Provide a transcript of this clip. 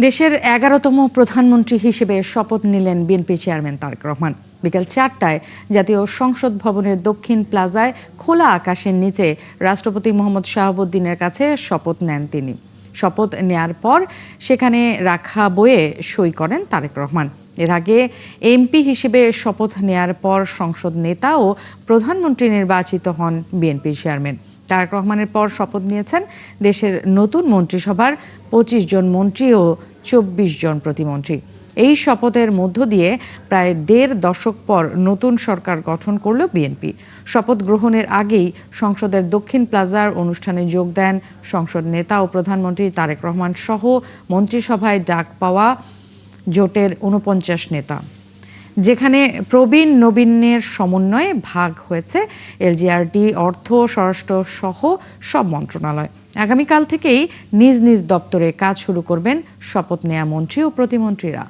দেশের ১১তম প্রধানমন্ত্রী হিসেবে শপথ নিলেন বিএনপি চেয়ারম্যান তারেক রহমান। বিকেল ৪টায় জাতীয় সংসদ ভবনের দক্ষিণ প্লাজায় খোলা আকাশের নিচে রাষ্ট্রপতি মোহাম্মদ শাহাবুদ্দিনের কাছে শপথ নেন তিনি। শপথ নেয়ার পর সেখানে রাখা বইয়ে সই করেন তারেক রহমান। এর আগে এমপি হিসেবে শপথ নেয়ার পর সংসদ নেতা ও প্রধানমন্ত্রী নির্বাচিত হন বিএনপি চেয়ারম্যান। তারেক রহমানের পর শপথ নিয়েছেন দেশের নতুন মন্ত্রিসভার ২৫ জন মন্ত্রী ও ২৪ জন প্রতিমন্ত্রী। এই শপথের মধ্য দিয়ে প্রায় ১.৫ দশক পর নতুন সরকার গঠন করল বিএনপি। শপথ গ্রহণের আগেই সংসদের দক্ষিণ প্লাজার অনুষ্ঠানে যোগ দেন সংসদ নেতা ও প্রধানমন্ত্রী তারেক রহমান সহ মন্ত্রিসভায় ডাক পাওয়া জোটের ৪৯ নেতা, যেখানে প্রবীণ নবীনের সমন্বয়ে ভাগ হয়েছে এলজিআরডি, অর্থ, স্বরাষ্ট্র সহ সব মন্ত্রণালয়। আগামীকাল থেকেই নিজ নিজ দপ্তরে কাজ শুরু করবেন শপথ নেয়া মন্ত্রী ও প্রতিমন্ত্রীরা।